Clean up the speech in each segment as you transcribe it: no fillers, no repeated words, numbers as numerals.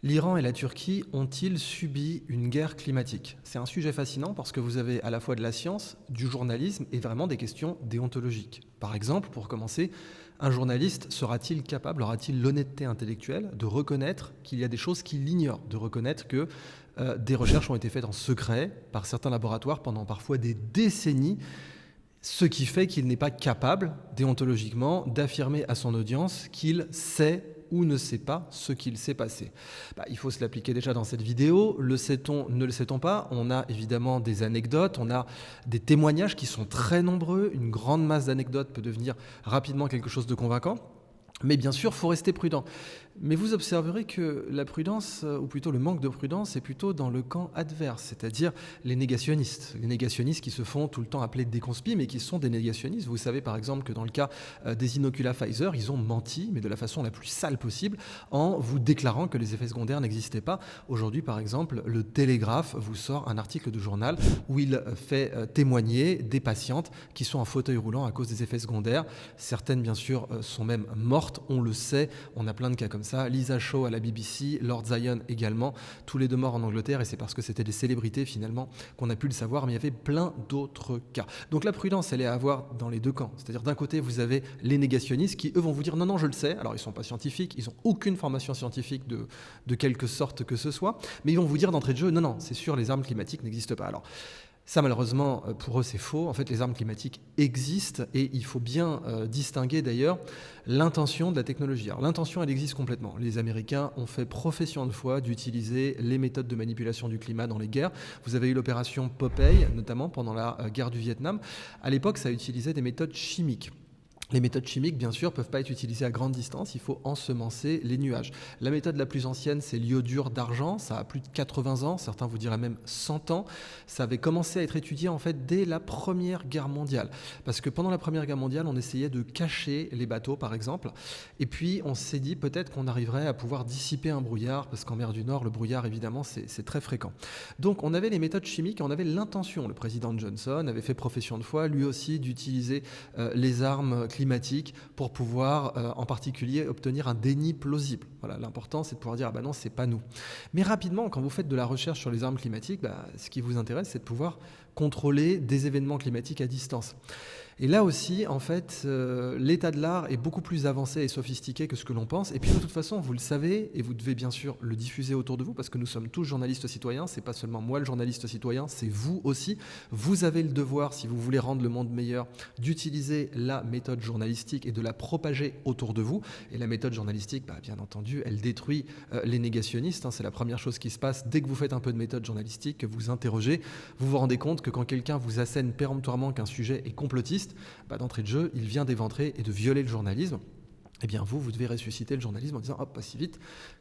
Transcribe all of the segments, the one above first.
L'Iran et la Turquie ont-ils subi une guerre climatique? C'est un sujet fascinant parce que vous avez à la fois de la science, du journalisme et vraiment des questions déontologiques. Par exemple, pour commencer, un journaliste sera-t-il capable, aura-t-il l'honnêteté intellectuelle de reconnaître qu'il y a des choses qu'il ignore, de reconnaître que des recherches ont été faites en secret par certains laboratoires pendant parfois des décennies, ce qui fait qu'il n'est pas capable, déontologiquement, d'affirmer à son audience qu'il sait ou ne sait pas ce qu'il s'est passé. Il faut se l'appliquer déjà dans cette vidéo. Le sait-on, ne le sait-on pas? On a évidemment des anecdotes, on a des témoignages qui sont très nombreux. Une grande masse d'anecdotes peut devenir rapidement quelque chose de convaincant. Mais bien sûr, il faut rester prudent. Mais vous observerez que la prudence, ou plutôt le manque de prudence, est plutôt dans le camp adverse, c'est-à-dire les négationnistes. Les négationnistes qui se font tout le temps appeler des conspis, mais qui sont des négationnistes. Vous savez par exemple que dans le cas des inoculats Pfizer, ils ont menti, mais de la façon la plus sale possible, en vous déclarant que les effets secondaires n'existaient pas. Aujourd'hui, par exemple, le Télégraphe vous sort un article de journal où il fait témoigner des patientes qui sont en fauteuil roulant à cause des effets secondaires. Certaines, bien sûr, sont même mortes, on le sait, on a plein de cas comme ça. Lisa Shaw à la BBC, Lord Zion également, tous les deux morts en Angleterre, et c'est parce que c'était des célébrités finalement qu'on a pu le savoir, mais il y avait plein d'autres cas. Donc la prudence, elle est à avoir dans les deux camps. C'est-à-dire d'un côté, vous avez les négationnistes qui, eux, vont vous dire non, je le sais. Alors ils ne sont pas scientifiques, ils n'ont aucune formation scientifique de quelque sorte que ce soit, mais ils vont vous dire d'entrée de jeu, non, c'est sûr, les armes climatiques n'existent pas. Alors, ça, malheureusement, pour eux, c'est faux. En fait, les armes climatiques existent et il faut bien distinguer d'ailleurs l'intention de la technologie. Alors, l'intention, elle existe complètement. Les Américains ont fait profession de foi d'utiliser les méthodes de manipulation du climat dans les guerres. Vous avez eu l'opération Popeye, notamment pendant la guerre du Vietnam. À l'époque, ça utilisait des méthodes chimiques. Les méthodes chimiques, bien sûr, ne peuvent pas être utilisées à grande distance, il faut ensemencer les nuages. La méthode la plus ancienne, c'est l'iodure d'argent, ça a plus de 80 ans, certains vous diraient même 100 ans. Ça avait commencé à être étudié en fait dès la Première Guerre mondiale. Parce que pendant la Première Guerre mondiale, on essayait de cacher les bateaux, par exemple. Et puis, on s'est dit peut-être qu'on arriverait à pouvoir dissiper un brouillard, parce qu'en mer du Nord, le brouillard, évidemment, c'est très fréquent. Donc, on avait les méthodes chimiques et on avait l'intention. Le président Johnson avait fait profession de foi, lui aussi, d'utiliser les armes climatique pour pouvoir en particulier obtenir un déni plausible. Voilà, l'important c'est de pouvoir dire ah ben non, c'est pas nous. Mais rapidement, quand vous faites de la recherche sur les armes climatiques, ce qui vous intéresse, c'est de pouvoir contrôler des événements climatiques à distance. Et là aussi, en fait, l'état de l'art est beaucoup plus avancé et sophistiqué que ce que l'on pense. Et puis de toute façon, vous le savez, et vous devez bien sûr le diffuser autour de vous, parce que nous sommes tous journalistes citoyens. C'est pas seulement moi le journaliste citoyen, c'est vous aussi. Vous avez le devoir, si vous voulez rendre le monde meilleur, d'utiliser la méthode journalistique et de la propager autour de vous. Et la méthode journalistique, bien entendu, elle détruit les négationnistes. C'est la première chose qui se passe dès que vous faites un peu de méthode journalistique, que vous interrogez. Vous vous rendez compte que quand quelqu'un vous assène péremptoirement qu'un sujet est complotiste, d'entrée de jeu, il vient d'éventrer et de violer le journalisme. Eh bien vous devez ressusciter le journalisme en disant hop, pas si vite.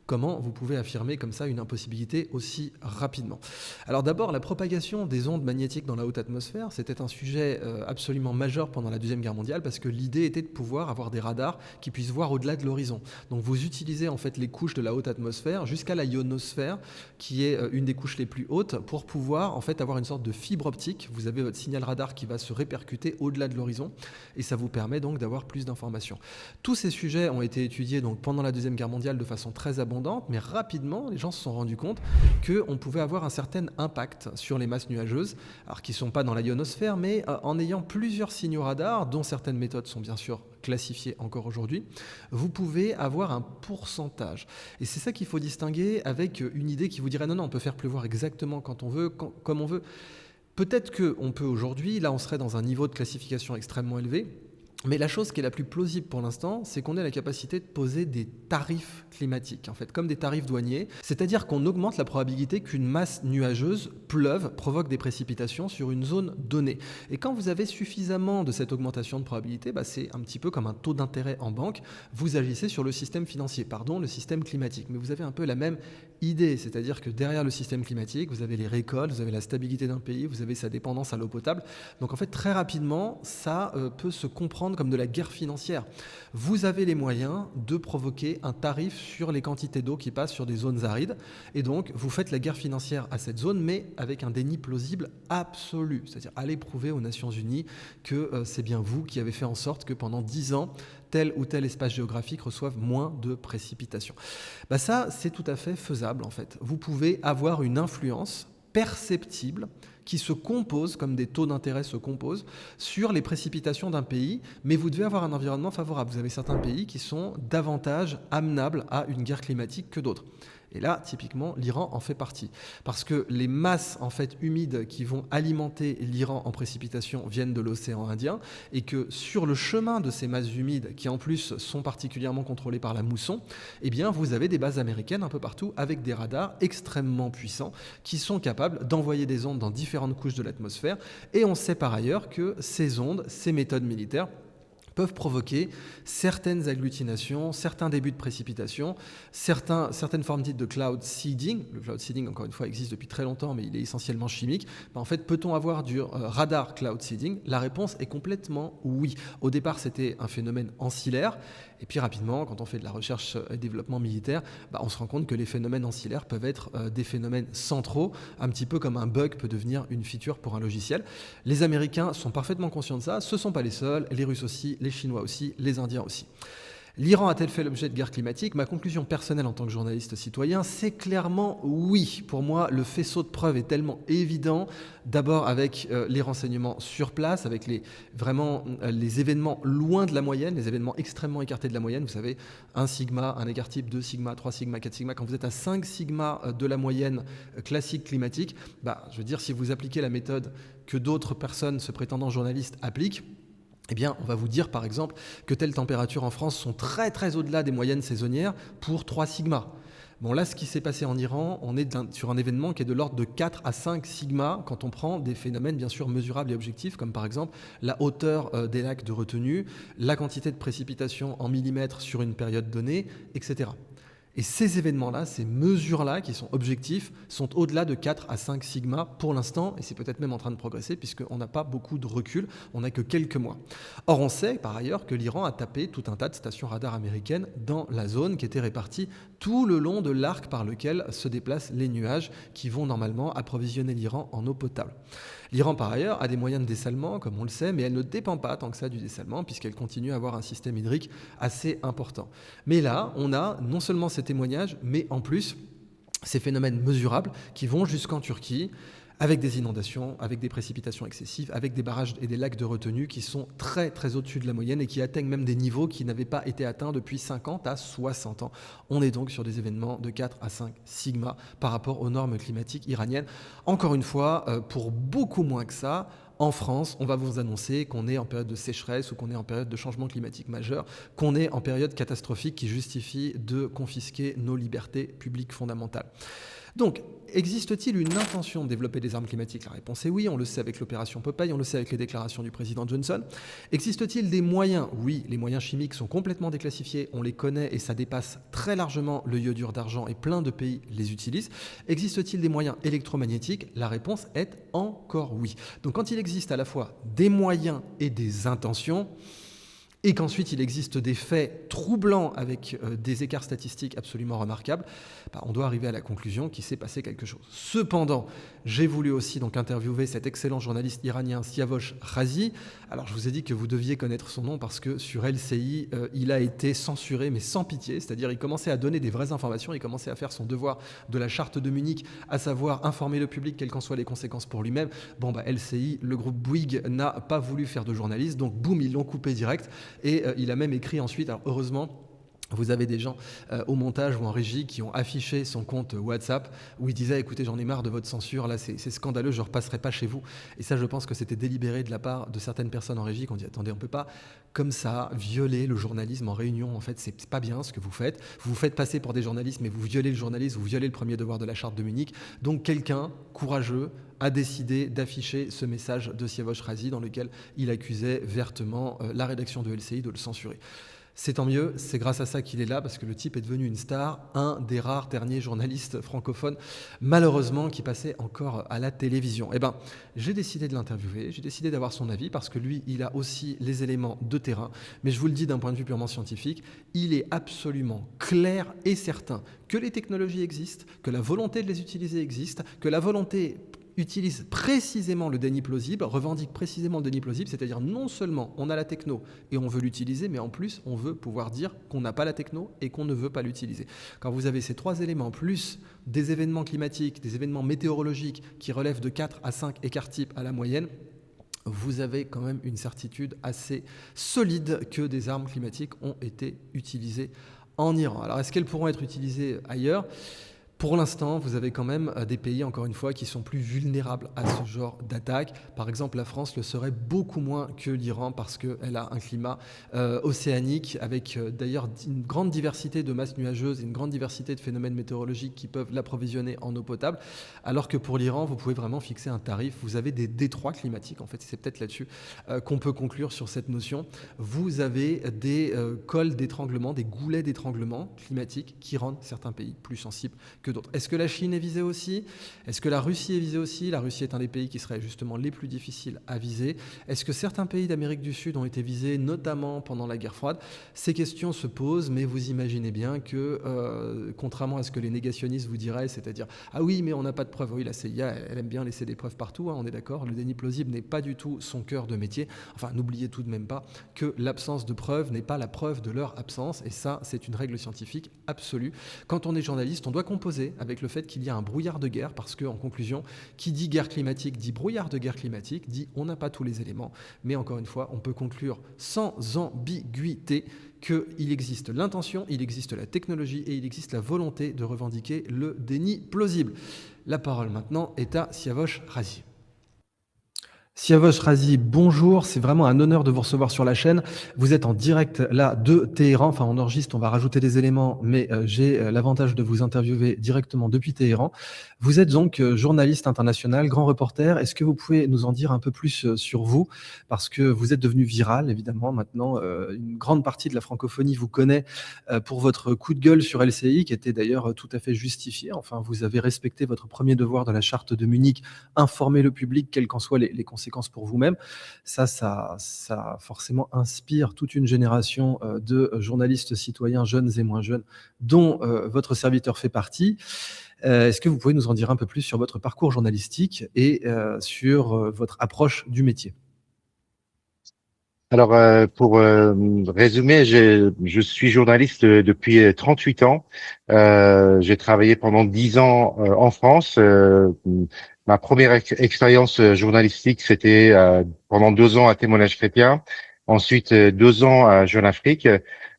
Comment vous pouvez affirmer comme ça une impossibilité aussi rapidement? Alors d'abord, la propagation des ondes magnétiques dans la haute atmosphère, c'était un sujet absolument majeur pendant la Deuxième Guerre mondiale parce que l'idée était de pouvoir avoir des radars qui puissent voir au-delà de l'horizon. Donc vous utilisez en fait les couches de la haute atmosphère jusqu'à la ionosphère, qui est une des couches les plus hautes, pour pouvoir en fait avoir une sorte de fibre optique. Vous avez votre signal radar qui va se répercuter au-delà de l'horizon et ça vous permet donc d'avoir plus d'informations. Tous ces sujets ont été étudiés donc pendant la Deuxième Guerre mondiale de façon très abondante, mais rapidement, les gens se sont rendus compte qu'on pouvait avoir un certain impact sur les masses nuageuses, alors qui ne sont pas dans la ionosphère, mais en ayant plusieurs signaux radars, dont certaines méthodes sont bien sûr classifiées encore aujourd'hui, vous pouvez avoir un pourcentage. Et c'est ça qu'il faut distinguer avec une idée qui vous dirait non, on peut faire pleuvoir exactement quand on veut, comme on veut. Peut-être qu'on peut aujourd'hui, là on serait dans un niveau de classification extrêmement élevé, mais la chose qui est la plus plausible pour l'instant, c'est qu'on ait la capacité de poser des tarifs climatiques, en fait, comme des tarifs douaniers. C'est-à-dire qu'on augmente la probabilité qu'une masse nuageuse pleuve, provoque des précipitations sur une zone donnée. Et quand vous avez suffisamment de cette augmentation de probabilité, c'est un petit peu comme un taux d'intérêt en banque. Vous agissez sur le système financier, le système climatique. Mais vous avez un peu la même idée, c'est-à-dire que derrière le système climatique, vous avez les récoltes, vous avez la stabilité d'un pays, vous avez sa dépendance à l'eau potable. Donc en fait, très rapidement, ça peut se comprendre prendre comme de la guerre financière. Vous avez les moyens de provoquer un tarif sur les quantités d'eau qui passent sur des zones arides, et donc vous faites la guerre financière à cette zone, mais avec un déni plausible absolu. C'est-à-dire allez prouver aux Nations Unies que c'est bien vous qui avez fait en sorte que pendant 10 ans, tel ou tel espace géographique reçoive moins de précipitations. Ça, c'est tout à fait faisable en fait. Vous pouvez avoir une influence perceptible qui se composent, comme des taux d'intérêt se composent, sur les précipitations d'un pays, mais vous devez avoir un environnement favorable. Vous avez certains pays qui sont davantage amenables à une guerre climatique que d'autres. Et là, typiquement, l'Iran en fait partie. Parce que les masses en fait, humides qui vont alimenter l'Iran en précipitation viennent de l'océan Indien, et que sur le chemin de ces masses humides, qui en plus sont particulièrement contrôlées par la mousson, eh bien, vous avez des bases américaines un peu partout avec des radars extrêmement puissants qui sont capables d'envoyer des ondes dans différentes couches de l'atmosphère. Et on sait par ailleurs que ces ondes, ces méthodes militaires, peuvent provoquer certaines agglutinations, certains débuts de précipitation, certaines formes dites de cloud seeding. Le cloud seeding, encore une fois, existe depuis très longtemps, mais il est essentiellement chimique. En fait, peut-on avoir du radar cloud seeding? La réponse est complètement oui. Au départ, c'était un phénomène ancillaire. Et puis rapidement, quand on fait de la recherche et développement militaire, on se rend compte que les phénomènes ancillaires peuvent être des phénomènes centraux, un petit peu comme un bug peut devenir une feature pour un logiciel. Les Américains sont parfaitement conscients de ça, ce ne sont pas les seuls, les Russes aussi, les Chinois aussi, les Indiens aussi. L'Iran a-t-elle fait l'objet de guerre climatique? Ma conclusion personnelle en tant que journaliste citoyen, c'est clairement oui. Pour moi, le faisceau de preuves est tellement évident. D'abord avec les renseignements sur place, avec les événements loin de la moyenne, les événements extrêmement écartés de la moyenne. Vous savez, 1 sigma, un écart type, 2 sigma, 3 sigma, 4 sigma. Quand vous êtes à 5 sigma de la moyenne classique climatique, je veux dire, si vous appliquez la méthode que d'autres personnes se prétendant journalistes appliquent, eh bien, on va vous dire, par exemple, que telles températures en France sont très, très au-delà des moyennes saisonnières pour 3 sigma. Bon, là, ce qui s'est passé en Iran, on est sur un événement qui est de l'ordre de 4 à 5 sigma quand on prend des phénomènes, bien sûr, mesurables et objectifs, comme par exemple la hauteur des lacs de retenue, la quantité de précipitations en millimètres sur une période donnée, etc. Et ces événements-là, ces mesures-là, qui sont objectifs, sont au-delà de 4 à 5 sigma pour l'instant, et c'est peut-être même en train de progresser, puisqu'on n'a pas beaucoup de recul, on n'a que quelques mois. Or, on sait par ailleurs que l'Iran a tapé tout un tas de stations radar américaines dans la zone qui était répartie tout le long de l'arc par lequel se déplacent les nuages qui vont normalement approvisionner l'Iran en eau potable. L'Iran, par ailleurs, a des moyens de dessalement, comme on le sait, mais elle ne dépend pas tant que ça du dessalement, puisqu'elle continue à avoir un système hydrique assez important. Mais là, on a non seulement ces témoignages, mais en plus, ces phénomènes mesurables qui vont jusqu'en Turquie, avec des inondations, avec des précipitations excessives, avec des barrages et des lacs de retenue qui sont très très au-dessus de la moyenne et qui atteignent même des niveaux qui n'avaient pas été atteints depuis 50 à 60 ans. On est donc sur des événements de 4 à 5 sigma par rapport aux normes climatiques iraniennes. Encore une fois, pour beaucoup moins que ça, en France, on va vous annoncer qu'on est en période de sécheresse ou qu'on est en période de changement climatique majeur, qu'on est en période catastrophique qui justifie de confisquer nos libertés publiques fondamentales. Donc, existe-t-il une intention de développer des armes climatiques? La réponse est oui, on le sait avec l'opération Popeye, on le sait avec les déclarations du président Johnson. Existe-t-il des moyens? Oui, les moyens chimiques sont complètement déclassifiés, on les connaît et ça dépasse très largement le iodure d'argent et plein de pays les utilisent. Existe-t-il des moyens électromagnétiques? La réponse est encore oui. Donc quand il existe à la fois des moyens et des intentions, et qu'ensuite il existe des faits troublants avec des écarts statistiques absolument remarquables, on doit arriver à la conclusion qu'il s'est passé quelque chose. Cependant, j'ai voulu aussi donc interviewer cet excellent journaliste iranien Siavosh Razi. Alors je vous ai dit que vous deviez connaître son nom parce que sur LCI, il a été censuré mais sans pitié, c'est-à-dire il commençait à donner des vraies informations, il commençait à faire son devoir de la charte de Munich, à savoir informer le public quelles qu'en soient les conséquences pour lui-même. LCI, le groupe Bouygues n'a pas voulu faire de journaliste, donc boum, ils l'ont coupé direct. Et il a même écrit ensuite, alors heureusement, vous avez des gens au montage ou en régie qui ont affiché son compte WhatsApp où il disait « Écoutez, j'en ai marre de votre censure, là c'est scandaleux, je ne repasserai pas chez vous ». Et ça, je pense que c'était délibéré de la part de certaines personnes en régie qui ont dit « Attendez, on ne peut pas comme ça violer le journalisme en réunion, en fait, c'est pas bien ce que vous faites. Vous vous faites passer pour des journalistes, mais vous violez le journalisme, vous violez le premier devoir de la charte de Munich ». Donc quelqu'un courageux a décidé d'afficher ce message de Siavosh Razi dans lequel il accusait vertement la rédaction de LCI de le censurer. C'est tant mieux, c'est grâce à ça qu'il est là, parce que le type est devenu une star, un des rares derniers journalistes francophones, malheureusement, qui passait encore à la télévision. Eh ben, j'ai décidé de l'interviewer, j'ai décidé d'avoir son avis, parce que lui, il a aussi les éléments de terrain, mais je vous le dis d'un point de vue purement scientifique, il est absolument clair et certain que les technologies existent, que la volonté de les utiliser existe, que la volonté utilise précisément le déni plausible, revendique précisément le déni plausible, c'est-à-dire non seulement on a la techno et on veut l'utiliser, mais en plus on veut pouvoir dire qu'on n'a pas la techno et qu'on ne veut pas l'utiliser. Quand vous avez ces trois éléments, plus des événements climatiques, des événements météorologiques qui relèvent de 4 à 5 écarts types à la moyenne, vous avez quand même une certitude assez solide que des armes climatiques ont été utilisées en Iran. Alors est-ce qu'elles pourront être utilisées ailleurs ? Pour l'instant, vous avez quand même des pays, encore une fois, qui sont plus vulnérables à ce genre d'attaque. Par exemple, la France le serait beaucoup moins que l'Iran parce qu'elle a un climat océanique avec d'ailleurs une grande diversité de masses nuageuses et une grande diversité de phénomènes météorologiques qui peuvent l'approvisionner en eau potable. Alors que pour l'Iran, vous pouvez vraiment fixer un tarif. Vous avez des détroits climatiques. En fait, c'est peut-être là-dessus qu'on peut conclure sur cette notion. Vous avez des cols d'étranglement, des goulets d'étranglement climatiques qui rendent certains pays plus sensibles que d'autres. Est-ce que la Chine est visée aussi ? Est-ce que la Russie est visée aussi ? La Russie est un des pays qui serait justement les plus difficiles à viser. Est-ce que certains pays d'Amérique du Sud ont été visés, notamment pendant la guerre froide ? Ces questions se posent, mais vous imaginez bien que, contrairement à ce que les négationnistes vous diraient, c'est-à-dire « Ah oui, mais on n'a pas de preuves ». Oui, la CIA, elle aime bien laisser des preuves partout, hein, on est d'accord. Le déni plausible n'est pas du tout son cœur de métier. Enfin, n'oubliez tout de même pas que l'absence de preuves n'est pas la preuve de leur absence. Et ça, c'est une règle scientifique absolue. Quand on est journaliste, on doit composer avec le fait qu'il y a un brouillard de guerre, parce que, en conclusion, qui dit guerre climatique dit brouillard de guerre climatique, dit on n'a pas tous les éléments, mais encore une fois, on peut conclure sans ambiguïté qu'il existe l'intention, il existe la technologie et il existe la volonté de revendiquer le déni plausible. La parole maintenant est à Siavosh Razi. Siavosh Razi, bonjour, c'est vraiment un honneur de vous recevoir sur la chaîne. Vous êtes en direct là de Téhéran, enfin on enregistre, on va rajouter des éléments, mais j'ai l'avantage de vous interviewer directement depuis Téhéran. Vous êtes donc journaliste international, grand reporter. Est-ce que vous pouvez nous en dire un peu plus sur vous ? Parce que vous êtes devenu viral, évidemment, maintenant une grande partie de la francophonie vous connaît pour votre coup de gueule sur LCI, qui était d'ailleurs tout à fait justifié. Enfin, vous avez respecté votre premier devoir de la charte de Munich, informer le public, quelles qu'en soient les conséquences pour vous-même. Ça forcément inspire toute une génération de journalistes citoyens, jeunes et moins jeunes, dont votre serviteur fait partie. Est-ce que vous pouvez nous en dire un peu plus sur votre parcours journalistique et sur votre approche du métier ? Alors, pour résumer, je suis journaliste depuis 38 ans. J'ai travaillé pendant 10 ans en France. Ma première expérience journalistique, c'était pendant 2 ans à Témoignage chrétien. Ensuite, 2 ans à Jeune Afrique.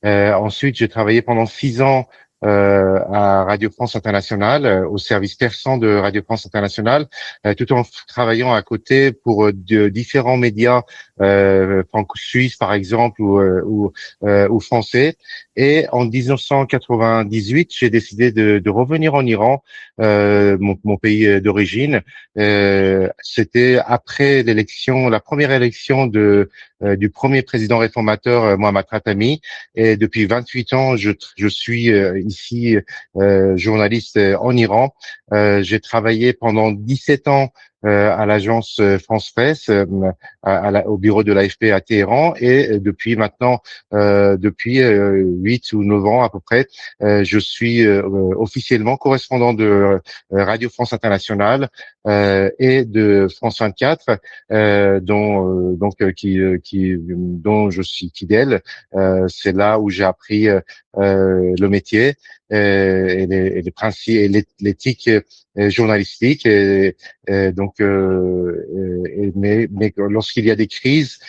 Ensuite, j'ai travaillé pendant 6 ans à Radio France Internationale, au service persan de Radio France Internationale, tout en travaillant à côté pour différents médias franco-suisse par exemple ou français. Et en 1998, j'ai décidé de revenir en Iran, mon pays d'origine. C'était après l'élection, la première élection du premier président réformateur Mohammad Khatami. Et depuis 28 ans, je suis ici journaliste en Iran. J'ai travaillé pendant 17 ans à l'agence France Presse, au bureau de l'AFP à Téhéran, et depuis 8 ou 9 ans à peu près, je suis officiellement correspondant de Radio France Internationale et de France 24, dont je suis fidèle. C'est là où j'ai appris le métier et les principes et l'éthique journalistique. Mais lorsqu'il y a des crises,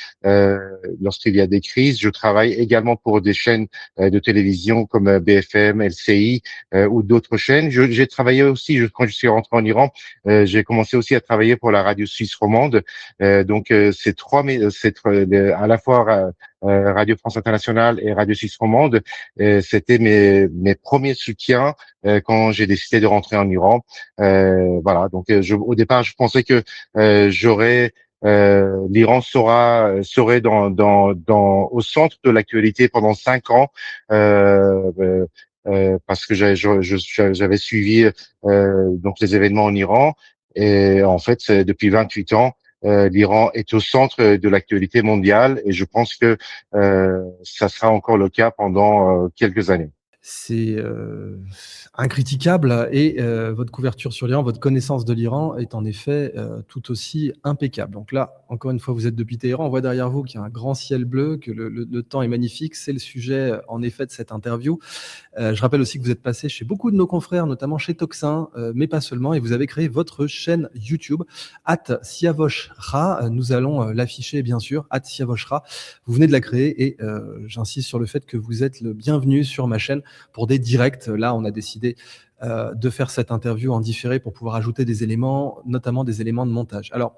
je travaille également pour des chaînes de télévision comme BFM, LCI ou d'autres chaînes. J'ai travaillé aussi, quand je suis rentré en Iran, j'ai commencé aussi à travailler pour la radio suisse romande. À la fois Radio France Internationale et Radio Suisse romande, c'était mes premiers soutiens quand j'ai décidé de rentrer en Iran. Voilà. Donc, au départ, je pensais que j'aurais l'Iran serait au centre de l'actualité pendant 5 ans, parce que j'avais suivi donc les événements en Iran, et en fait, depuis 28 ans, l'Iran est au centre de l'actualité mondiale, et je pense que ça sera encore le cas pendant quelques années. C'est, incritiquable et votre couverture sur l'Iran, votre connaissance de l'Iran est en effet, tout aussi impeccable. Donc là, encore une fois, vous êtes depuis Téhéran. On voit derrière vous qu'il y a un grand ciel bleu, que le temps est magnifique. C'est le sujet, en effet, de cette interview. Je rappelle aussi que vous êtes passé chez beaucoup de nos confrères, notamment chez Toxin, mais pas seulement, et vous avez créé votre chaîne YouTube, @siavoshra. Nous allons l'afficher, bien sûr, @siavoshra. Vous venez de la créer et j'insiste sur le fait que vous êtes le bienvenu sur ma chaîne pour des directs. Là, on a décidé de faire cette interview en différé pour pouvoir ajouter des éléments, notamment des éléments de montage. Alors,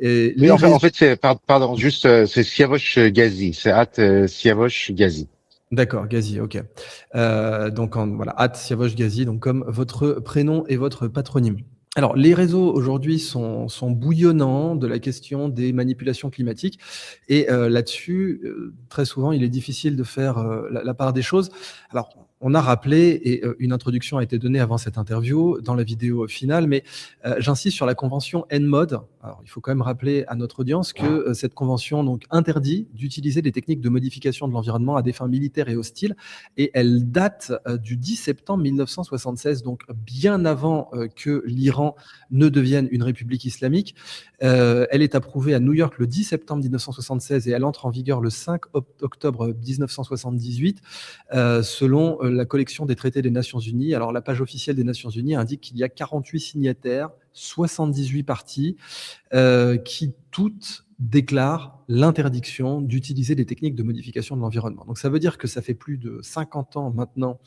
Mais les en réseaux... fait, pardon, juste, c'est Siavosh Ghazi, c'est Siavosh Ghazi. D'accord, Ghazi, ok. Donc, voilà, @siavosh Ghazi, donc comme votre prénom et votre patronyme. Alors, les réseaux aujourd'hui sont bouillonnants de la question des manipulations climatiques et là-dessus, très souvent, il est difficile de faire la part des choses. Alors, on a rappelé et une introduction a été donnée avant cette interview dans la vidéo finale, mais j'insiste sur la convention NMOD. Alors, il faut quand même rappeler à notre audience que cette convention donc interdit d'utiliser des techniques de modification de l'environnement à des fins militaires et hostiles, et elle date du 10 septembre 1976, donc bien avant que l'Iran ne devienne une république islamique. Elle est approuvée à New York le 10 septembre 1976 et elle entre en vigueur le 5 octobre 1978, selon la collection des traités des Nations Unies. Alors, la page officielle des Nations Unies indique qu'il y a 48 signataires, 78 parties, qui toutes déclarent l'interdiction d'utiliser des techniques de modification de l'environnement. Donc ça veut dire que ça fait plus de 50 ans maintenant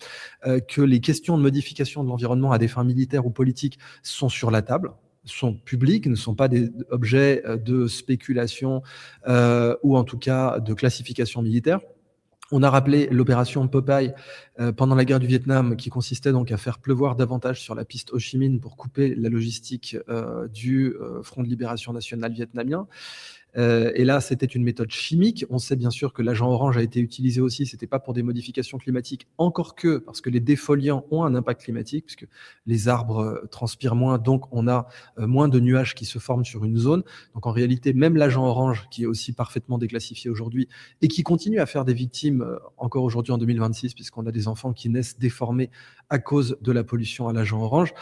que les questions de modification de l'environnement à des fins militaires ou politiques sont sur la table, sont publiques, ne sont pas des objets de spéculation ou en tout cas de classification militaire. On a rappelé l'opération Popeye pendant la guerre du Vietnam, qui consistait donc à faire pleuvoir davantage sur la piste Ho Chi Minh pour couper la logistique du Front de libération nationale vietnamien. Et là, c'était une méthode chimique. On sait bien sûr que l'agent orange a été utilisé aussi. C'était pas pour des modifications climatiques, encore que parce que les défoliants ont un impact climatique, puisque les arbres transpirent moins, donc on a moins de nuages qui se forment sur une zone. Donc en réalité, même l'agent orange, qui est aussi parfaitement déclassifié aujourd'hui et qui continue à faire des victimes encore aujourd'hui en 2026, puisqu'on a des enfants qui naissent déformés à cause de la pollution à l'agent orange.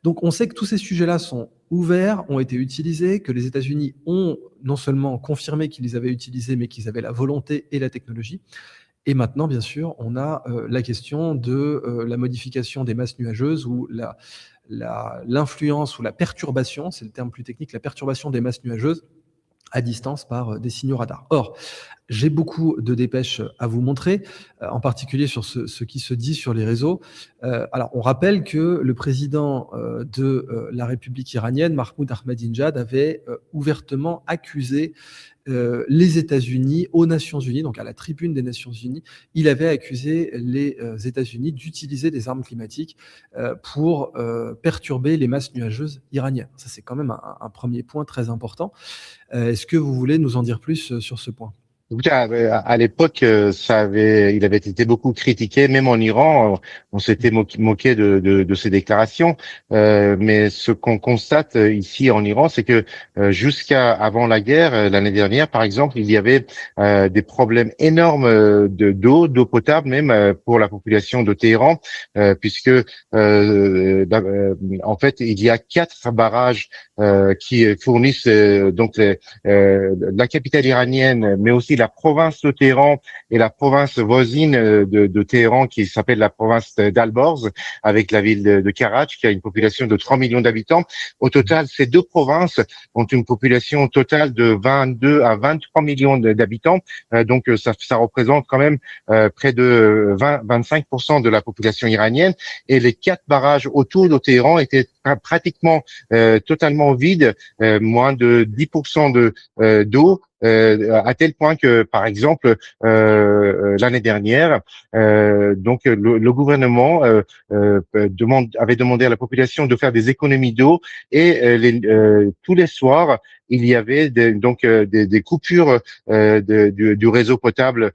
Donc on sait que tous ces sujets-là sont ouverts, ont été utilisés, que les États-Unis ont non seulement confirmé qu'ils les avaient utilisés, mais qu'ils avaient la volonté et la technologie. Et maintenant, bien sûr, on a la question de la modification des masses nuageuses ou l'influence ou la perturbation, c'est le terme plus technique, la perturbation des masses nuageuses à distance par des signaux radars. Or, j'ai beaucoup de dépêches à vous montrer, en particulier sur ce qui se dit sur les réseaux. Alors, on rappelle que le président de la République iranienne, Mahmoud Ahmadinejad, avait ouvertement accusé les États-Unis aux Nations Unies, donc à la tribune des Nations Unies. Il avait accusé les États-Unis d'utiliser des armes climatiques pour perturber les masses nuageuses iraniennes. Ça, c'est quand même un premier point très important. Est-ce que vous voulez nous en dire plus sur ce point ? Écoutez, à l'époque, il avait été beaucoup critiqué, même en Iran, on s'était moqué de ces déclarations. Mais ce qu'on constate ici en Iran, c'est que jusqu'à avant la guerre, l'année dernière, par exemple, il y avait des problèmes énormes d'eau potable, même pour la population de Téhéran, puisque en fait, il y a 4 barrages qui fournissent donc la capitale iranienne, mais aussi la province de Téhéran et la province voisine de Téhéran, qui s'appelle la province d'Alborz, avec la ville de Karach, qui a une population de 3 millions d'habitants. Au total, ces 2 provinces ont une population totale de 22 à 23 millions d'habitants. Donc, ça représente quand même près de 25% de la population iranienne. Et les 4 barrages autour de Téhéran étaient pratiquement totalement vides, moins de 10% d'eau, à tel point que, par exemple, l'année dernière, donc le gouvernement avait demandé à la population de faire des économies d'eau, et tous les soirs, il y avait des coupures du réseau potable,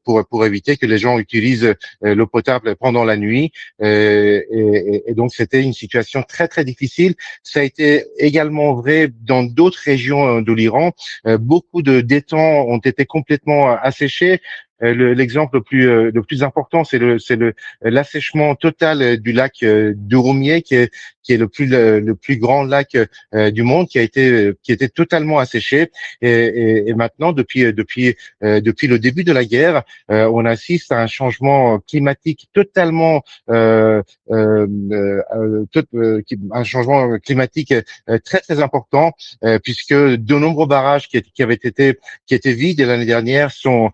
pour éviter que les gens utilisent l'eau potable pendant la nuit. Et donc c'était une situation très très difficile. Ça a été également vrai dans d'autres régions de l'Iran. Beaucoup d'étangs ont été complètement asséchés. L'exemple le plus important, c'est l'assèchement total du lac d'Urumie, qui est le plus grand lac du monde, qui était totalement asséché. Et maintenant, depuis le début de la guerre, on assiste à un changement climatique totalement un changement climatique très très important, puisque de nombreux barrages qui étaient vides l'année dernière sont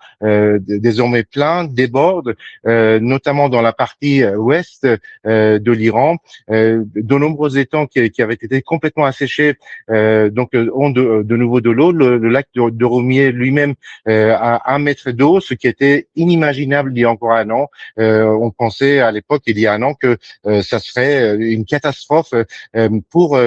désormais plein, déborde, notamment dans la partie ouest de l'Iran. De nombreux étangs qui avaient été complètement asséchés ont de nouveau de l'eau. Le lac de Roumier lui-même a 1 mètre d'eau, ce qui était inimaginable il y a encore un an. On pensait à l'époque, il y a un an, que ça serait une catastrophe pour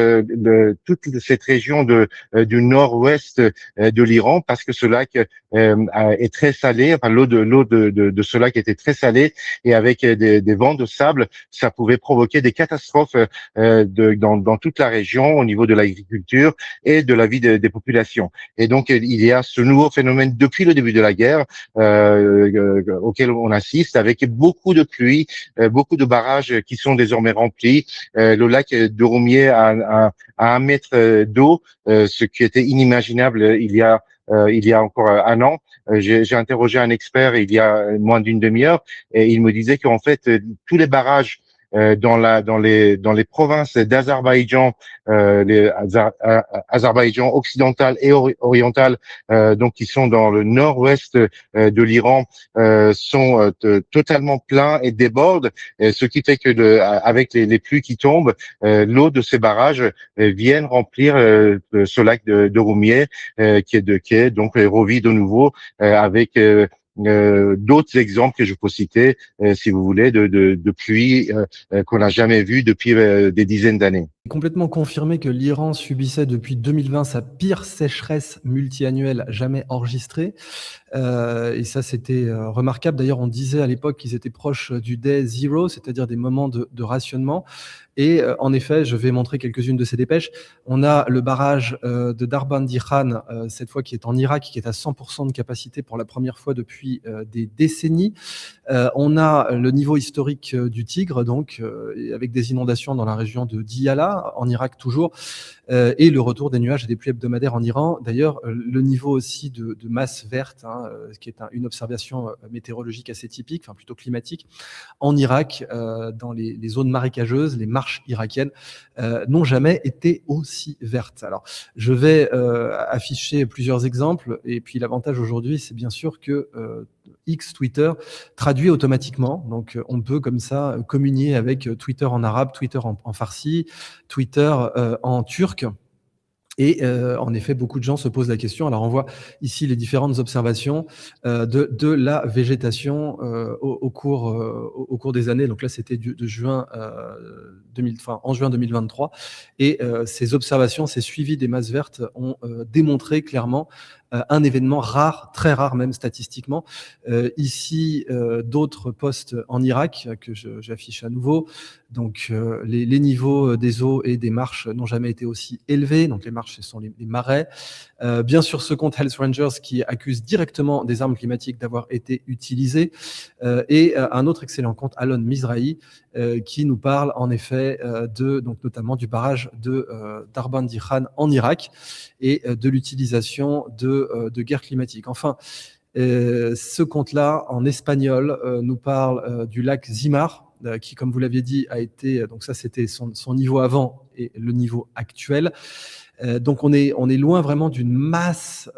toute cette région du nord-ouest de l'Iran, parce que ce lac est très salé. Enfin, l'eau de ce lac était très salée, et avec des vents de sable, ça pouvait provoquer des catastrophes dans toute la région au niveau de l'agriculture et de la vie des populations. Et donc il y a ce nouveau phénomène depuis le début de la guerre auquel on assiste, avec beaucoup de pluie, beaucoup de barrages qui sont désormais remplis. Le lac de Roumier a 1 mètre d'eau, ce qui était inimaginable il y a encore un an. J'ai interrogé un expert il y a moins d'une demi-heure, et il me disait qu'en fait tous les barrages dans les provinces d'Azerbaïdjan, Azerbaïdjan occidental et oriental, donc qui sont dans le nord-ouest de l'Iran, sont totalement pleins et débordent, ce qui fait que avec les pluies qui tombent, l'eau de ces barrages viennent remplir ce lac de Roumier, qui est donc revis de nouveau, avec d'autres exemples que je peux citer, si vous voulez, de pluie qu'on n'a jamais vu depuis des dizaines d'années. Complètement confirmé que l'Iran subissait depuis 2020 sa pire sécheresse multiannuelle jamais enregistrée. Et ça, c'était remarquable. D'ailleurs, on disait à l'époque qu'ils étaient proches du day zero, c'est-à-dire des moments de rationnement. Et en effet, je vais montrer quelques-unes de ces dépêches. On a le barrage de Darbandi Khan, cette fois qui est en Irak, qui est à 100% de capacité pour la première fois depuis des décennies. On a le niveau historique du Tigre, donc avec des inondations dans la région de Diyala, en Irak toujours, et le retour des nuages et des pluies hebdomadaires en Iran. D'ailleurs, le niveau aussi de masse verte, ce qui est une observation météorologique assez typique, enfin plutôt climatique, en Irak, dans les zones marécageuses, les marches irakiennes n'ont jamais été aussi vertes. Alors, je vais afficher plusieurs exemples, et puis l'avantage aujourd'hui, c'est bien sûr que X, Twitter, traduit automatiquement. Donc, on peut comme ça communier avec Twitter en arabe, Twitter en farsi, Twitter en turc. Et en effet, beaucoup de gens se posent la question. Alors, on voit ici les différentes observations de la végétation au cours des années. Donc là, c'était de juin en juin 2023. Et ces observations, ces suivis des masses vertes ont démontré clairement un événement rare, très rare même statistiquement. Ici, d'autres postes en Irak que j'affiche à nouveau. Donc, les niveaux des eaux et des marches n'ont jamais été aussi élevés. Donc, les marches, ce sont les marais. Bien sûr, ce compte Health Rangers qui accuse directement des armes climatiques d'avoir été utilisées. Et un autre excellent compte, Alon Mizrahi, qui nous parle en effet donc notamment du barrage de Darbandi Khan en Irak et de l'utilisation de guerre climatique. Enfin, ce compte-là, en espagnol, nous parle du lac Zimar, qui, comme vous l'aviez dit, a été, donc ça c'était son niveau avant et le niveau actuel. Donc on est loin vraiment d'une masse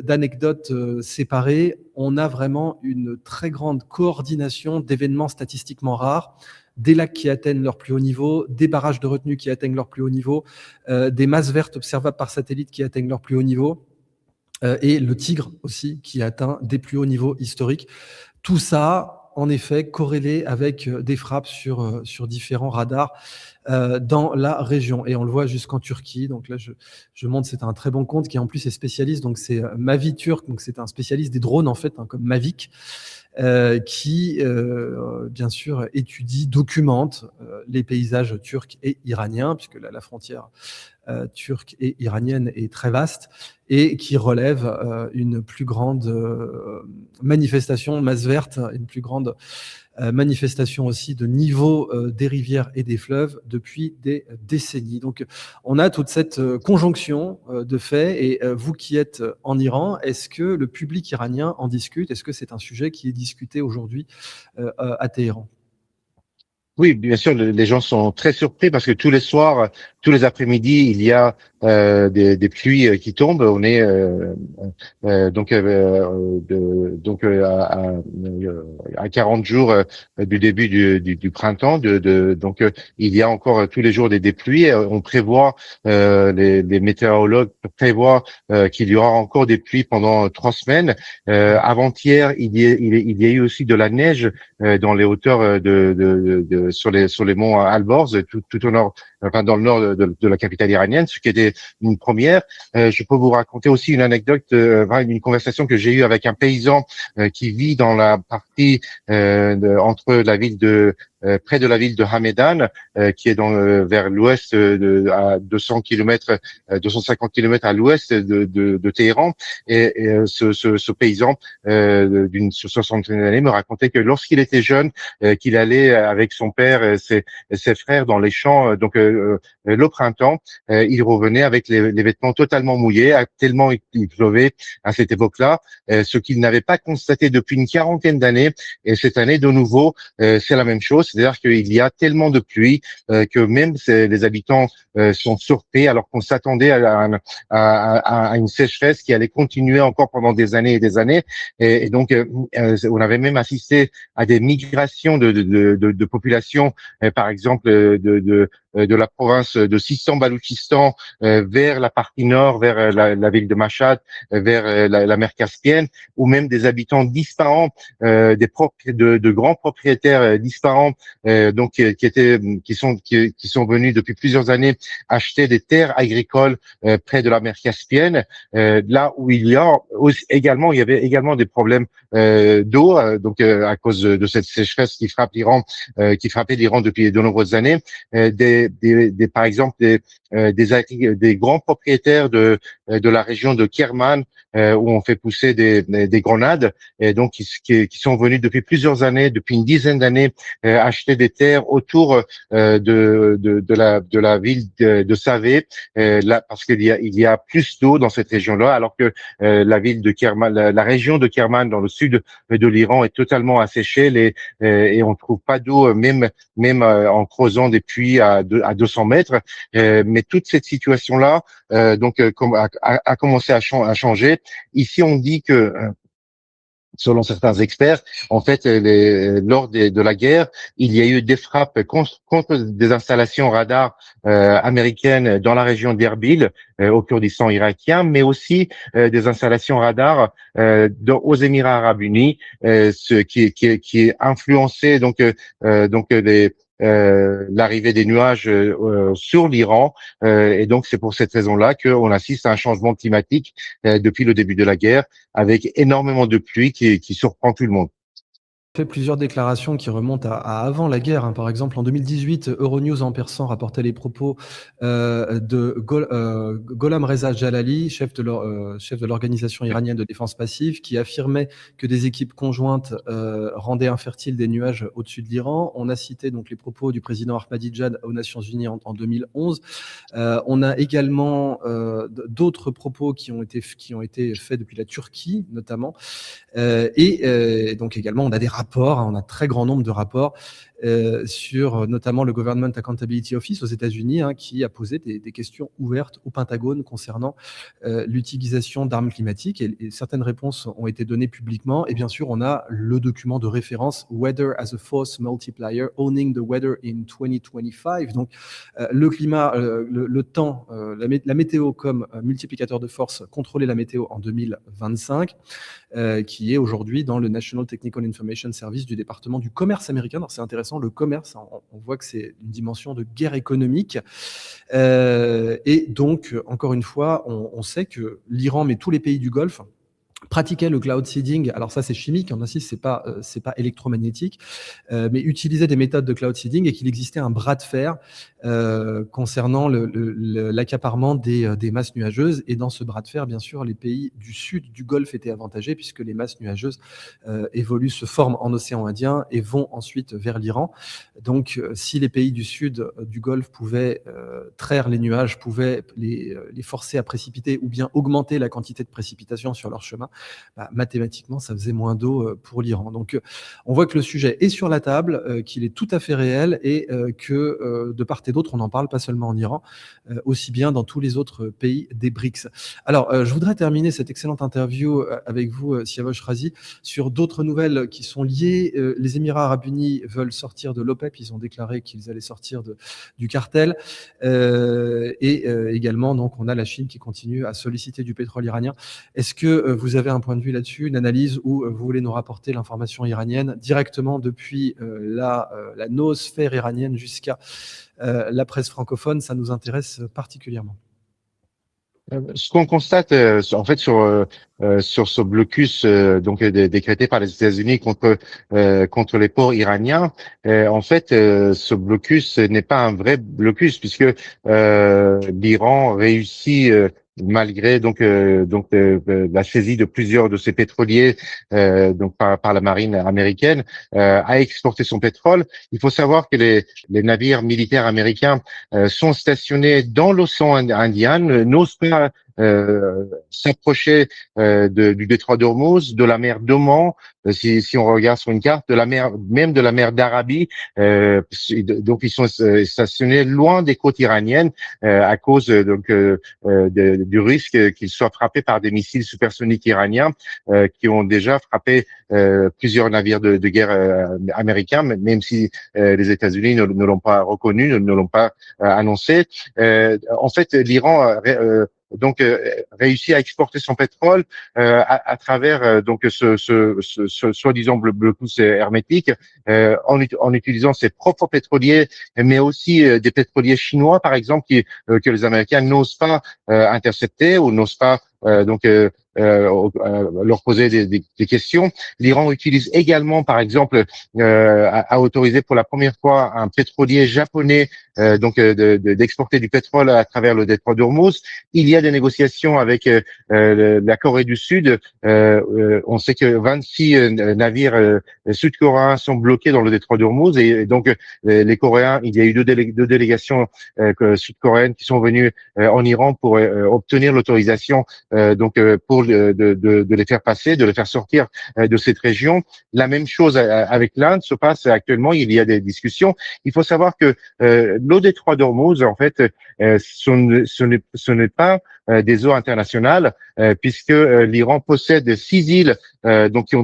d'anecdotes séparées. On a vraiment une très grande coordination d'événements statistiquement rares, des lacs qui atteignent leur plus haut niveau, des barrages de retenue qui atteignent leur plus haut niveau, des masses vertes observables par satellite qui atteignent leur plus haut niveau, et le Tigre aussi qui atteint des plus hauts niveaux historiques. Tout ça en effet corrélé avec des frappes sur différents radars dans la région. Et on le voit jusqu'en Turquie. Donc là, je montre, c'est un très bon compte qui en plus est spécialiste. Donc c'est Mavi Turk, donc c'est un spécialiste des drones en fait, hein, comme Mavic, qui bien sûr étudie, documente les paysages turcs et iraniens, puisque la frontière turque et iranienne est très vaste, et qui relève une plus grande manifestation, masse verte, une plus grande manifestation aussi de niveau des rivières et des fleuves depuis des décennies. Donc on a toute cette conjonction de faits, et vous qui êtes en Iran, est-ce que le public iranien en discute? Est-ce que c'est un sujet qui est discuté aujourd'hui à Téhéran? Oui, bien sûr, les gens sont très surpris parce que tous les soirs, tous les après-midi, il y a des pluies qui tombent. On est à 40 jours du début du printemps. Il y a encore tous les jours des pluies. On prévoit, les météorologues prévoient qu'il y aura encore des pluies pendant 3 semaines. Avant-hier, il y a eu aussi de la neige dans les hauteurs sur les monts Alborz, tout au nord, enfin dans le nord de la capitale iranienne, ce qui était une première. Je peux vous raconter aussi une anecdote, une conversation que j'ai eue avec un paysan qui vit dans la partie entre la ville de près de la ville de Hamedan, qui est vers l'ouest, à 200 km, 250 km à l'ouest de Téhéran. Ce paysan d'une soixantaine d'années me racontait que lorsqu'il était jeune, qu'il allait avec son père et ses frères dans les champs, le printemps, il revenait avec les vêtements totalement mouillés, tellement il pleuvait à cette époque-là, ce qu'il n'avait pas constaté depuis une quarantaine d'années. Et cette année, de nouveau, c'est la même chose, c'est-à-dire qu'il y a tellement de pluie que même les habitants sont surpris, alors qu'on s'attendait à une sécheresse qui allait continuer encore pendant des années et des années. Et donc, on avait même assisté à des migrations de populations, par exemple de la province de Sistan-Baloutchistan vers la partie nord, vers la ville de Mashhad, vers la mer Caspienne, ou même des habitants disparants, de grands propriétaires disparants, qui sont venus depuis plusieurs années acheter des terres agricoles près de la mer Caspienne, là où il y avait également des problèmes d'eau, à cause de cette sécheresse qui frappait l'Iran depuis de nombreuses années. Par exemple, des grands propriétaires de la région de Kerman, où on fait pousser des grenades, et donc qui sont venus depuis plusieurs années, depuis une dizaine d'années, acheter des terres autour de la ville de Savé, là parce il y a plus d'eau dans cette région-là, alors que la ville de Kerman, la région de Kerman dans le sud de l'Iran est totalement asséchée, et on trouve pas d'eau, même en creusant des puits à 200 mètres. Mais toute cette situation-là, a commencé à changer. Ici, on dit que selon certains experts, en fait, lors de la guerre, il y a eu des frappes contre des installations radars américaines dans la région d'Erbil, au Kurdistan irakien, mais aussi des installations radars aux Émirats arabes unis, ce qui est influencé l'arrivée des nuages sur l'Iran, et donc c'est pour cette raison-là qu'on assiste à un changement climatique depuis le début de la guerre, avec énormément de pluie qui surprend tout le monde. Fait plusieurs déclarations qui remontent à avant la guerre, hein. Par exemple, en 2018, Euronews en persan rapportait les propos de Gholam Reza Jalali, chef de l'organisation iranienne de défense passive, qui affirmait que des équipes conjointes rendaient infertiles des nuages au-dessus de l'Iran. On a cité donc les propos du président Ahmadinejad aux Nations Unies en 2011. On a également d'autres propos qui ont été faits depuis la Turquie, notamment. Donc également, on a des rapports, hein, on a un très grand nombre de rapports sur notamment le Government Accountability Office aux États-Unis, hein, qui a posé des questions ouvertes au Pentagone concernant l'utilisation d'armes climatiques, et certaines réponses ont été données publiquement. Et bien sûr, on a le document de référence Weather as a Force Multiplier, Owning the Weather in 2025. Donc le climat, le temps, la météo comme multiplicateur de force, contrôler la météo en 2025. Qui est aujourd'hui dans le National Technical Information Service du département du commerce américain. Alors c'est intéressant, le commerce, on voit que c'est une dimension de guerre économique. Et donc, encore une fois, on sait que l'Iran, mais tous les pays du Golfe, pratiquaient le cloud seeding. Alors ça, c'est chimique, on insiste, c'est pas électromagnétique, mais utilisaient des méthodes de cloud seeding et qu'il existait un bras de fer concernant l'accaparement des masses nuageuses. Et dans ce bras de fer, bien sûr, les pays du sud du Golfe étaient avantagés puisque les masses nuageuses évoluent, se forment en océan Indien et vont ensuite vers l'Iran. Donc, si les pays du sud du Golfe pouvaient traire les nuages, pouvaient les forcer à précipiter ou bien augmenter la quantité de précipitations sur leur chemin, mathématiquement, ça faisait moins d'eau pour l'Iran. Donc, on voit que le sujet est sur la table, qu'il est tout à fait réel et que de part et d'autre, on en parle pas seulement en Iran, aussi bien dans tous les autres pays des BRICS. Alors, je voudrais terminer cette excellente interview avec vous, Siavash Razi, sur d'autres nouvelles qui sont liées. Les Émirats arabes unis veulent sortir de l'OPEP. Ils ont déclaré qu'ils allaient sortir du cartel. Et également, donc, on a la Chine qui continue à solliciter du pétrole iranien. Est-ce que vous avez un point de vue là-dessus, une analyse, ou vous voulez nous rapporter l'information iranienne directement depuis la noosphère iranienne jusqu'à la presse francophone? Ça nous intéresse particulièrement. Ce qu'on constate, en fait, sur ce blocus donc décrété par les États-Unis contre les ports iraniens, en fait, ce blocus n'est pas un vrai blocus puisque l'Iran réussit malgré la saisie de plusieurs de ses pétroliers donc par la marine américaine à exporter son pétrole. Il faut savoir que les navires militaires américains sont stationnés dans l'océan Indien, n'osent pas s'approcher du détroit d'Ormuz, de la mer d'Oman, si on regarde sur une carte, de la mer, même de la mer d'Arabie. Donc ils sont stationnés loin des côtes iraniennes à cause du risque qu'ils soient frappés par des missiles supersoniques iraniens qui ont déjà frappé plusieurs navires de guerre américains, même si les États-Unis ne l'ont pas reconnu, ne l'ont pas annoncé. En fait, l'Iran réussit à exporter son pétrole à travers donc ce soi-disant blocus hermétique en utilisant ses propres pétroliers, mais aussi des pétroliers chinois, par exemple, que les Américains n'osent pas intercepter ou n'osent pas leur poser des questions. L'Iran utilise également, par exemple, a autorisé pour la première fois un pétrolier japonais d'exporter du pétrole à travers le détroit d'Ormuz. Il y a des négociations avec la Corée du Sud. On sait que 26 navires sud-coréens sont bloqués dans le détroit d'Ormuz et donc les Coréens, il y a eu deux délégations sud-coréennes qui sont venues en Iran pour obtenir l'autorisation pour de les faire passer, de les faire sortir de cette région. La même chose avec l'Inde se passe actuellement. Il y a des discussions. Il faut savoir que l'eau détroit d'Ormuz, en fait, ce n'est pas des eaux internationales, puisque l'Iran possède 6 îles qui ont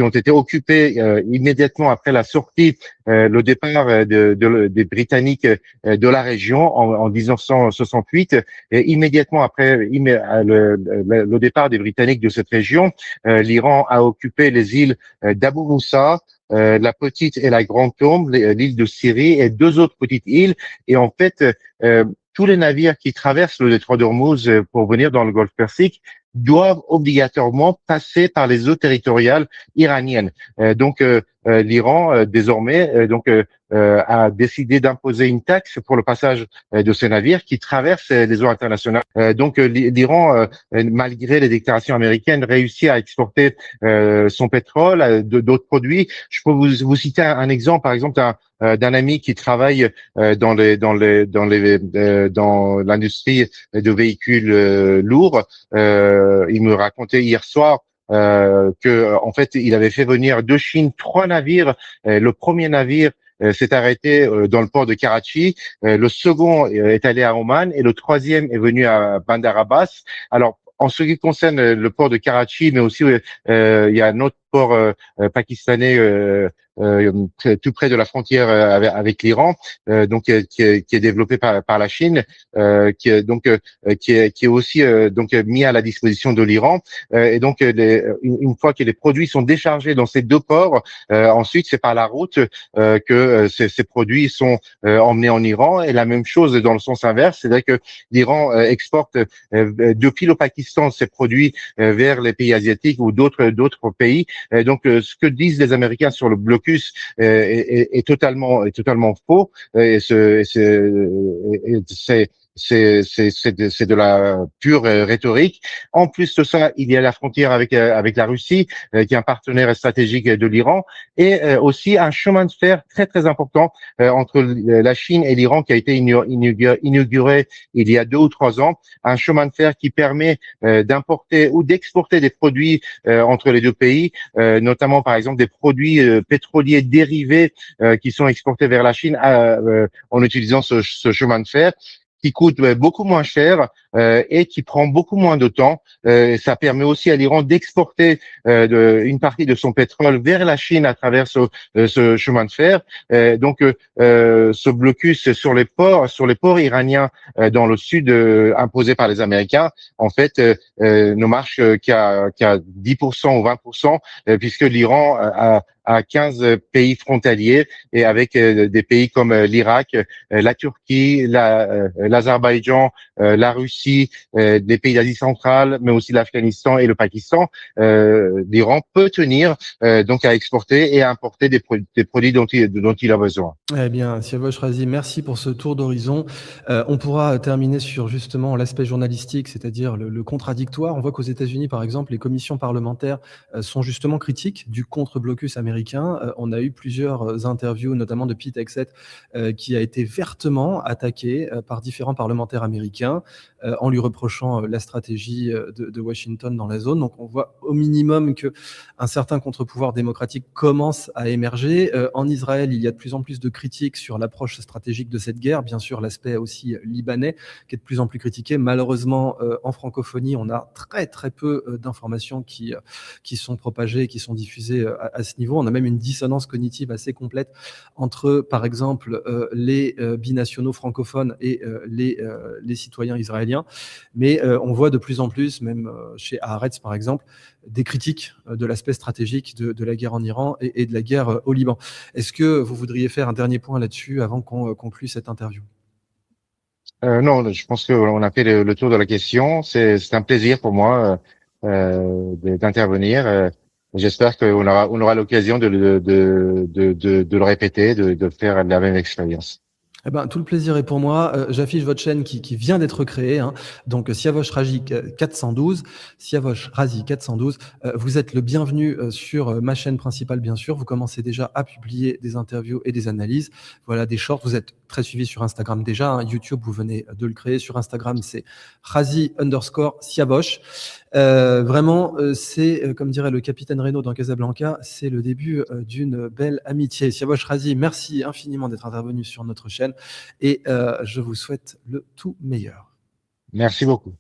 été occupées immédiatement après la sortie, le départ des Britanniques de la région en 1968, et immédiatement après le départ des Britanniques de cette région, l'Iran a occupé les îles d'Abu Moussa, la petite et la grande tombe, l'île de Syrie et 2 autres petites îles. Et en fait, tous les navires qui traversent le détroit d'Ormuz pour venir dans le Golfe Persique doivent obligatoirement passer par les eaux territoriales iraniennes. L'Iran désormais a décidé d'imposer une taxe pour le passage de ces navires qui traversent les eaux internationales. L'Iran, malgré les déclarations américaines, réussit à exporter son pétrole, d'autres produits. Je peux vous citer un exemple, par exemple, d'un ami qui travaille dans l'industrie de véhicules lourds. Il me racontait hier soir que en fait il avait fait venir de Chine 3 navires. Le premier navire s'est arrêté dans le port de Karachi, le second est allé à Oman et le troisième est venu à Bandar Abbas. Alors en ce qui concerne le port de Karachi, mais aussi il y a un autre port pakistanais tout près de la frontière avec l'Iran, qui est développé par la Chine, qui est aussi mis à la disposition de l'Iran. Et donc, une fois que les produits sont déchargés dans ces deux ports, ensuite c'est par la route que ces produits sont emmenés en Iran. Et la même chose dans le sens inverse, c'est-à-dire que l'Iran exporte depuis le Pakistan ces produits vers les pays asiatiques ou d'autres pays. Et donc, ce que disent les Américains sur le blocus est totalement faux. Et c'est de la pure rhétorique. En plus de ça, il y a la frontière avec la Russie, qui est un partenaire stratégique de l'Iran, et aussi un chemin de fer très très important entre la Chine et l'Iran qui a été inauguré il y a 2 ou 3 ans. Un chemin de fer qui permet d'importer ou d'exporter des produits entre les deux pays, notamment par exemple des produits pétroliers dérivés qui sont exportés vers la Chine en utilisant ce chemin de fer qui coûte beaucoup moins cher et qui prend beaucoup moins de temps. Ça permet aussi à l'Iran d'exporter une partie de son pétrole vers la Chine à travers ce chemin de fer. Ce blocus sur les ports iraniens dans le sud imposé par les Américains, en fait, ne marche qu'à 10% ou 20%, puisque l'Iran à 15 pays frontaliers et avec des pays comme l'Irak, la Turquie, l'Azerbaïdjan, la Russie, des pays d'Asie centrale, mais aussi l'Afghanistan et le Pakistan. L'Iran peut tenir donc à exporter et à importer des produits dont il a besoin. Eh bien, Siavosh Razi, merci pour ce tour d'horizon. On pourra terminer sur justement l'aspect journalistique, c'est-à-dire le contradictoire. On voit qu'aux États-Unis, par exemple, les commissions parlementaires sont justement critiques du contre-blocus américain. On a eu plusieurs interviews, notamment de Pete Hegseth, qui a été vertement attaqué par différents parlementaires américains en lui reprochant la stratégie de Washington dans la zone. Donc, on voit au minimum qu'un certain contre-pouvoir démocratique commence à émerger. En Israël, il y a de plus en plus de critiques sur l'approche stratégique de cette guerre. Bien sûr, l'aspect aussi libanais qui est de plus en plus critiqué. Malheureusement, en francophonie, on a très très peu d'informations qui sont propagées et qui sont diffusées à ce niveau. On a même une dissonance cognitive assez complète entre, par exemple, les binationaux francophones et les citoyens israéliens. Mais on voit de plus en plus, même chez Haaretz par exemple, des critiques de l'aspect stratégique de la guerre en Iran et de la guerre au Liban. Est-ce que vous voudriez faire un dernier point là-dessus avant qu'on conclue cette interview? Non, je pense qu'on a fait le tour de la question. C'est un plaisir pour moi d'intervenir. J'espère qu'on aura l'occasion de le répéter, de faire la même expérience. Eh ben, tout le plaisir est pour moi. J'affiche votre chaîne qui vient d'être créée. Hein. Donc, Siavosh Razi 412. Siavosh Razi 412. Vous êtes le bienvenu sur ma chaîne principale, bien sûr. Vous commencez déjà à publier des interviews et des analyses. Voilà, des shorts. Vous êtes très suivi sur Instagram déjà. Hein. YouTube, vous venez de le créer. Sur Instagram, c'est Razi_Siavosh. Vraiment, c'est, comme dirait le capitaine Renaud dans Casablanca, c'est le début d'une belle amitié. Siavosh Razi, merci infiniment d'être intervenu sur notre chaîne et je vous souhaite le tout meilleur. Merci beaucoup.